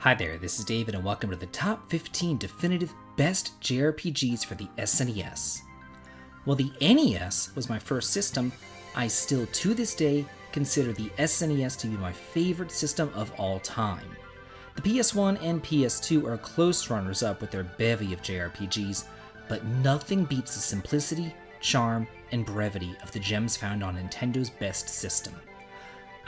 Hi there, this is David and welcome to the top 15 definitive best JRPGs for the SNES. While the NES was my first system, I still to this day consider the SNES to be my favorite system of all time. The PS1 and PS2 are close runners-up with their bevy of JRPGs, but nothing beats the simplicity, charm, and brevity of the gems found on Nintendo's best system.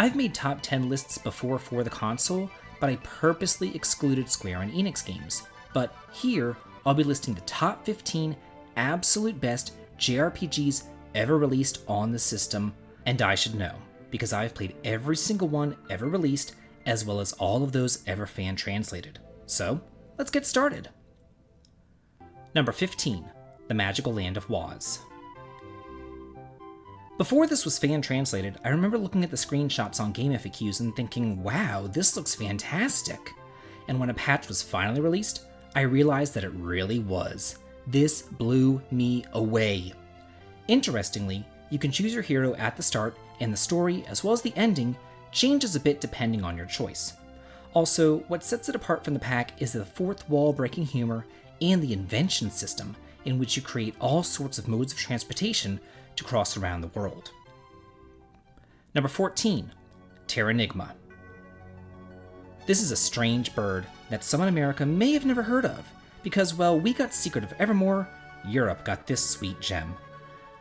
I've made top 10 lists before for the console, but I purposely excluded Square and Enix games. But here, I'll be listing the top 15 absolute best JRPGs ever released on the system, and I should know, because I've played every single one ever released, as well as all of those ever fan-translated. So, let's get started. Number 15, The Magical Land of Waz. Before this was fan-translated, I remember looking at the screenshots on GameFAQs and thinking, wow, this looks fantastic. And when a patch was finally released, I realized that it really was. This blew me away. Interestingly, you can choose your hero at the start, and the story, as well as the ending, changes a bit depending on your choice. Also, what sets it apart from the pack is the fourth wall-breaking humor and the invention system, in which you create all sorts of modes of transportation to cross around the world. Number 14, Terranigma. This is a strange bird that some in America may have never heard of, because, well, we got Secret of Evermore, Europe got this sweet gem.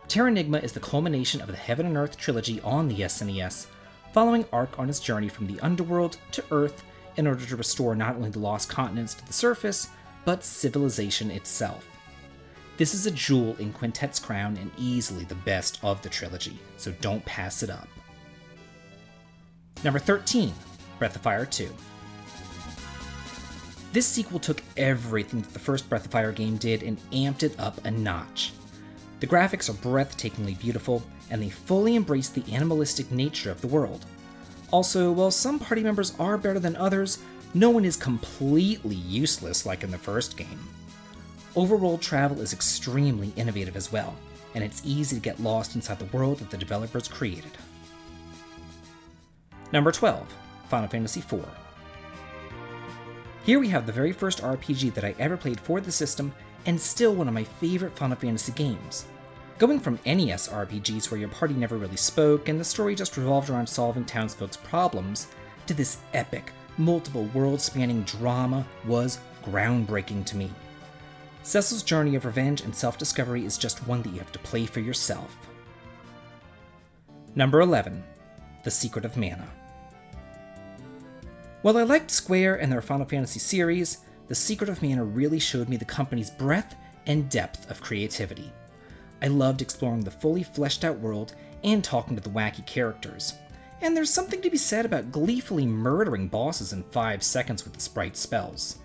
Terranigma is the culmination of the Heaven and Earth trilogy on the SNES, following Ark on his journey from the underworld to Earth in order to restore not only the lost continents to the surface, but civilization itself. This is a jewel in Quintet's crown and easily the best of the trilogy, so don't pass it up. Number 13, Breath of Fire 2. This sequel took everything that the first Breath of Fire game did and amped it up a notch. The graphics are breathtakingly beautiful, and they fully embrace the animalistic nature of the world. Also, while some party members are better than others, no one is completely useless like in the first game. Overworld travel is extremely innovative as well, and it's easy to get lost inside the world that the developers created. Number 12, Final Fantasy IV. Here we have the very first RPG that I ever played for the system, and still one of my favorite Final Fantasy games. Going from NES RPGs where your party never really spoke and the story just revolved around solving townsfolk's problems, to this epic, multiple world-spanning drama was groundbreaking to me. Cecil's journey of revenge and self-discovery is just one that you have to play for yourself. Number 11, The Secret of Mana. While I liked Square and their Final Fantasy series, The Secret of Mana really showed me the company's breadth and depth of creativity. I loved exploring the fully fleshed out world and talking to the wacky characters. And there's something to be said about gleefully murdering bosses in 5 seconds with the sprite spells.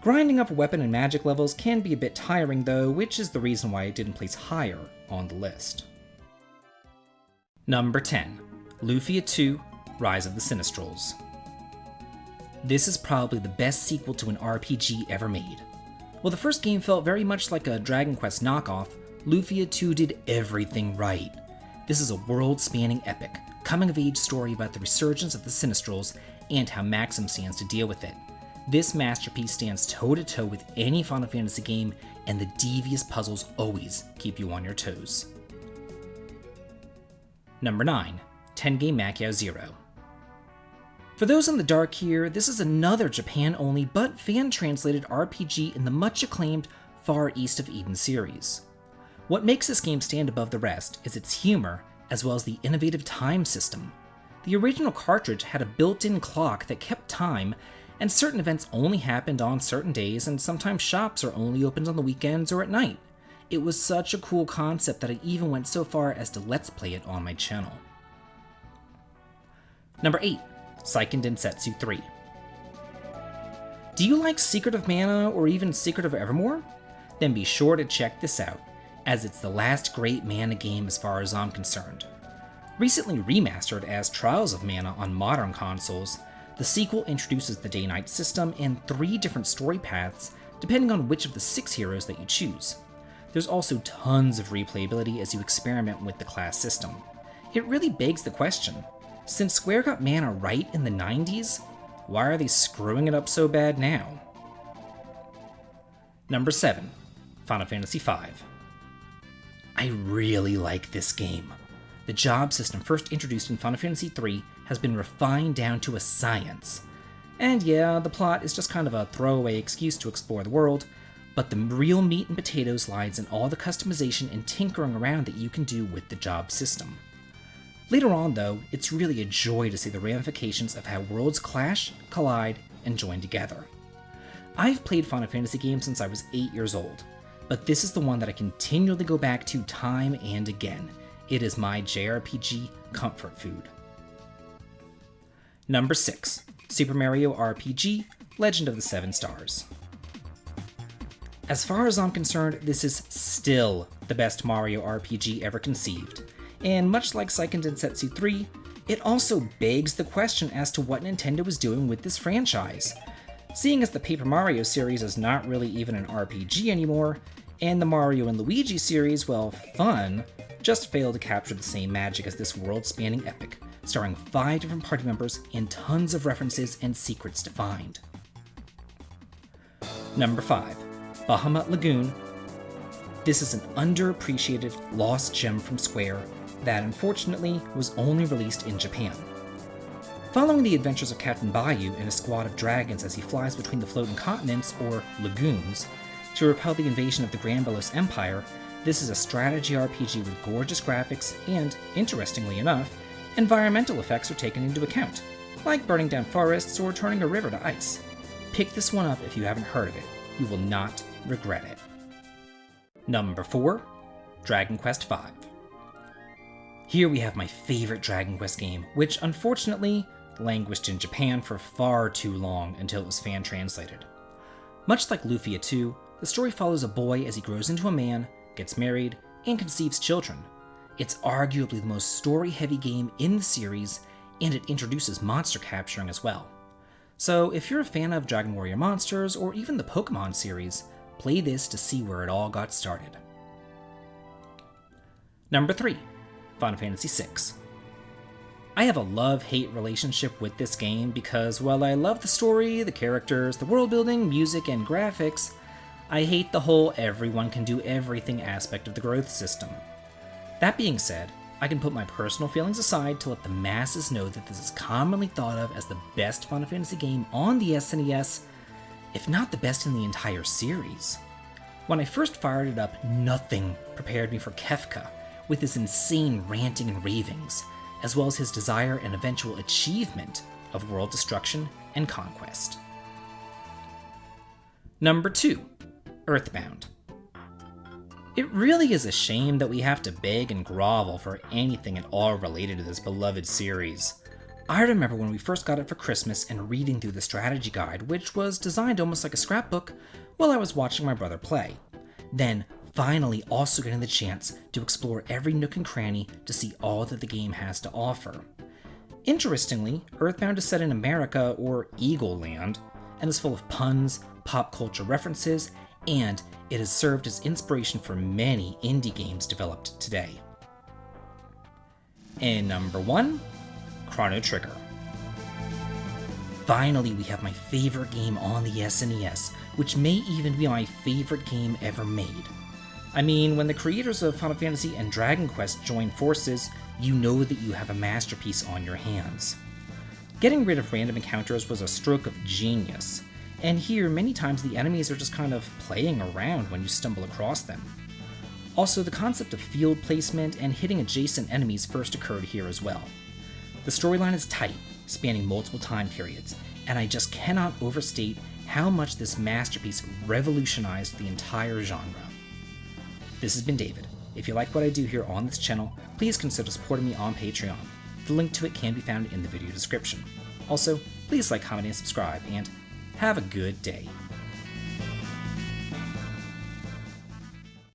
Grinding up weapon and magic levels can be a bit tiring though, which is the reason why it didn't place higher on the list. Number 10, Luffia 2, Rise of the Sinisters. This is probably the best sequel to an RPG ever made. While the first game felt very much like a Dragon Quest knockoff, Luffia 2 did everything right. This is a world-spanning epic, coming-of-age story about the resurgence of the Sinisters and how Maxim stands to deal with it. This masterpiece stands toe-to-toe with any Final Fantasy game, and the devious puzzles always keep you on your toes. Number 9, Tengai Makyao 0. For those in the dark here, this is another Japan-only but fan-translated RPG in the much-acclaimed Far East of Eden series. What makes this game stand above the rest is its humor, as well as the innovative time system. The original cartridge had a built-in clock that kept time, and certain events only happened on certain days, and sometimes shops are only opened on the weekends or at night. It was such a cool concept that I even went so far as to Let's Play it on my channel. Number 8, Seiken Densetsu III. Do you like Secret of Mana or even Secret of Evermore? Then be sure to check this out, as it's the last great Mana game as far as I'm concerned. Recently remastered as Trials of Mana on modern consoles, the sequel introduces the day-night system and 3 different story paths depending on which of the 6 heroes that you choose. There's also tons of replayability as you experiment with the class system. It really begs the question, since Square got Mana right in the 90s, Why are they screwing it up so bad now? Number 7. Final Fantasy V. I really like this game. The job system first introduced in Final Fantasy III has been refined down to a science. And yeah, the plot is just kind of a throwaway excuse to explore the world, but the real meat and potatoes lies in all the customization and tinkering around that you can do with the job system. Later on, though, it's really a joy to see the ramifications of how worlds clash, collide, and join together. I've played Final Fantasy games since I was 8 years old, but this is the one that I continually go back to time and again. It is my JRPG comfort food. Number 6. Super Mario RPG Legend of the Seven Stars. As far as I'm concerned, this is still the best Mario RPG ever conceived, and much like Seiken Densetsu III, it also begs the question as to what Nintendo was doing with this franchise. Seeing as the Paper Mario series is not really even an RPG anymore, and the Mario and Luigi series, well, fun, just failed to capture the same magic as this world-spanning epic, starring 5 different party members and tons of references and secrets to find. Number 5. Bahamut Lagoon. This is an underappreciated lost gem from Square that unfortunately was only released in Japan. Following the adventures of Captain Bayou and a squad of dragons as he flies between the floating continents, or lagoons, to repel the invasion of the Grand Belos Empire, this is a strategy RPG with gorgeous graphics and, interestingly enough, environmental effects are taken into account, like burning down forests or turning a river to ice. Pick this one up if you haven't heard of it. You will not regret it. Number 4. Dragon Quest V. Here we have my favorite Dragon Quest game, which unfortunately languished in Japan for far too long until it was fan-translated. Much like Luffia 2, the story follows a boy as he grows into a man, gets married, and conceives children. It's arguably the most story-heavy game in the series, and it introduces monster capturing as well. So if you're a fan of Dragon Warrior Monsters, or even the Pokemon series, play this to see where it all got started. Number 3. Final Fantasy VI. I have a love-hate relationship with this game because while I love the story, the characters, the world building, music, and graphics, I hate the whole everyone can do everything aspect of the growth system. That being said, I can put my personal feelings aside to let the masses know that this is commonly thought of as the best Final Fantasy game on the SNES, if not the best in the entire series. When I first fired it up, nothing prepared me for Kefka, with his insane ranting and ravings, as well as his desire and eventual achievement of world destruction and conquest. Number 2. Earthbound. It really is a shame that we have to beg and grovel for anything at all related to this beloved series. I remember when we first got it for Christmas and reading through the strategy guide, which was designed almost like a scrapbook, while I was watching my brother play. Then, finally also getting the chance to explore every nook and cranny to see all that the game has to offer. Interestingly, Earthbound is set in America, or Eagle Land, and is full of puns, pop culture references, and it has served as inspiration for many indie games developed today. And number 1, Chrono Trigger. Finally, we have my favorite game on the SNES, which may even be my favorite game ever made. I mean, when the creators of Final Fantasy and Dragon Quest join forces, you know that you have a masterpiece on your hands. Getting rid of random encounters was a stroke of genius, and here many times the enemies are just kind of playing around when you stumble across them. Also, the concept of field placement and hitting adjacent enemies first occurred here as well. The storyline is tight, spanning multiple time periods, and I just cannot overstate how much this masterpiece revolutionized the entire genre. This has been David. If you like what I do here on this channel, please consider supporting me on Patreon. The link to it can be found in the video description. Also, please like, comment, and subscribe, and have a good day.